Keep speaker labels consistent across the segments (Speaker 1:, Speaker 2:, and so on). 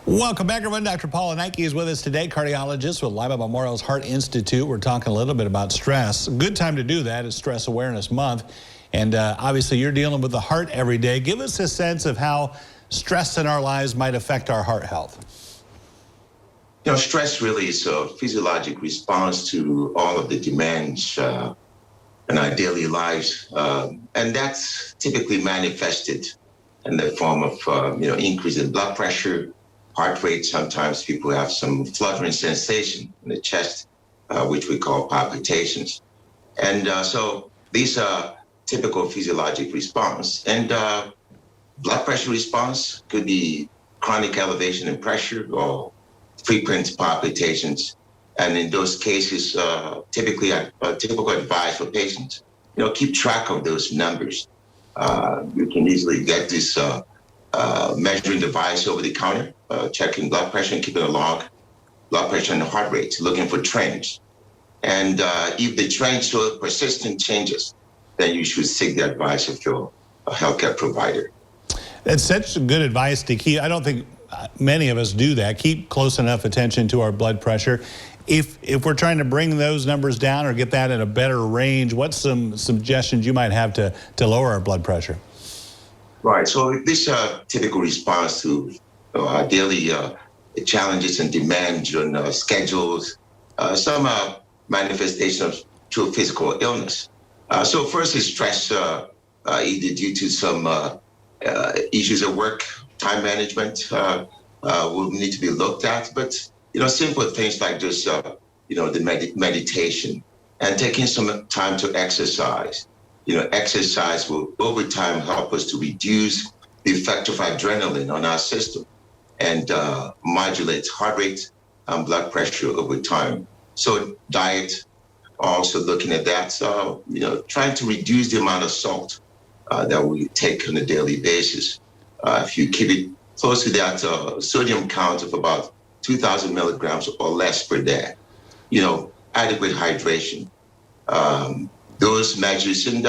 Speaker 1: Welcome back, everyone. Dr. Paul Anike is with us today, cardiologist with Lima Memorial's Heart Institute. We're talking a little bit about stress. A good time to do that is Stress Awareness Month. And obviously, you're dealing with the heart every day. Give us a sense of how stress in our lives might affect our heart health.
Speaker 2: You know, stress really is a physiologic response to all of the demands in our daily lives. And that's typically manifested in the form of, increase in blood pressure, heart rate. Sometimes people have some fluttering sensation in the chest, which we call palpitations. And so these are typical physiologic response. And blood pressure response could be chronic elevation in pressure or frequent palpitations. And in those cases, typically typical advice for patients, keep track of those numbers. You can easily get this measuring device over the counter, checking blood pressure and keeping a log, blood pressure and heart rate, looking for trends. And if the trends show persistent changes, then you should seek the advice of your healthcare provider.
Speaker 1: That's such good advice to keep. I don't think many of us do that. Keep close enough attention to our blood pressure. If we're trying to bring those numbers down or get that in a better range, what's some suggestions you might have to lower our blood pressure?
Speaker 2: Right. So this typical response to our daily challenges and demands on schedules, some manifestations of true physical illness. So first is stress, either due to some issues at work, time management will need to be looked at. But, simple things like just, the meditation and taking some time to exercise. Exercise will over time help us to reduce the effect of adrenaline on our system and modulate heart rate and blood pressure over time. So diet, also looking at that, trying to reduce the amount of salt that we take on a daily basis. If you keep it close to that sodium count of about 2,000 milligrams or less per day, adequate hydration. Those measures, and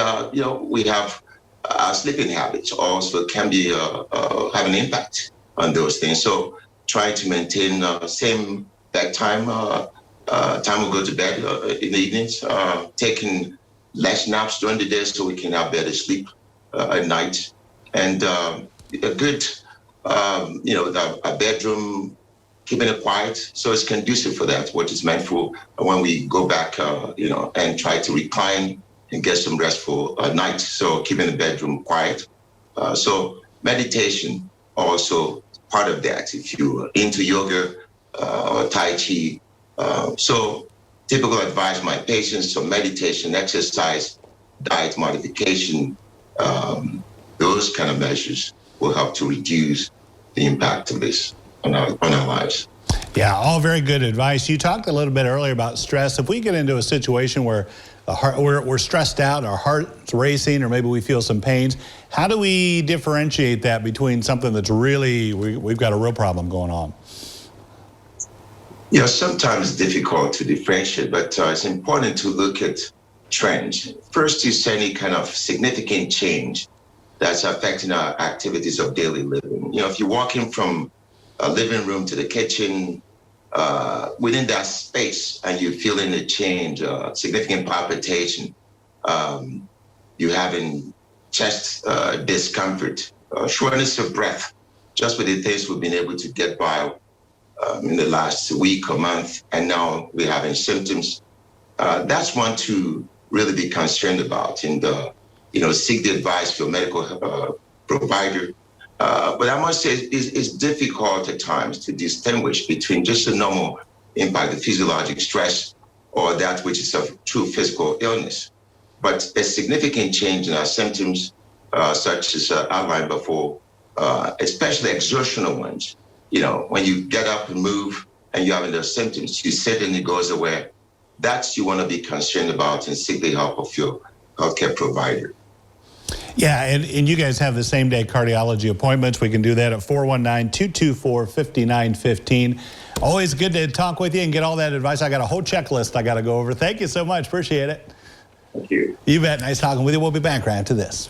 Speaker 2: we have our sleeping habits also can be have an impact on those things. So trying to maintain same bedtime, time we go to bed in the evenings, taking less naps during the day so we can have better sleep at night, and a good, a bedroom, keeping it quiet so it's conducive for that, what it's meant for when we go back, and try to recline and get some restful night. So keeping the bedroom quiet. So meditation also part of that. If you're into yoga or Tai Chi, so typical advice for my patients: so meditation, exercise, diet modification, those kind of measures will help to reduce the impact of this on our lives.
Speaker 1: Yeah, all very good advice. You talked a little bit earlier about stress. If we get into a situation where we're stressed out, our heart's racing, or maybe we feel some pains, how do we differentiate that between something that's really, we've got a real problem going on?
Speaker 2: Sometimes it's difficult to differentiate, but it's important to look at trends. First is any kind of significant change that's affecting our activities of daily living. If you're walking from a living room to the kitchen, within that space, and you're feeling a change, significant palpitation, you having chest discomfort, shortness of breath, just with the things we've been able to get by in the last week or month, and now we're having symptoms. That's one to really be concerned about, and seek the advice of your medical provider. But I must say it's difficult at times to distinguish between just a normal impact of physiologic stress or that which is a true physical illness. But a significant change in our symptoms, such as outlined before, especially exertional ones. When you get up and move and you're having those symptoms, you sit and it goes away. That's you want to be concerned about and seek the help of your healthcare provider.
Speaker 1: Yeah, and you guys have the same-day cardiology appointments. We can do that at 419-224-5915. Always good to talk with you and get all that advice. I got a whole checklist I got to go over. Thank you so much. Appreciate it.
Speaker 2: Thank you.
Speaker 1: You bet. Nice talking with you. We'll be back right after this.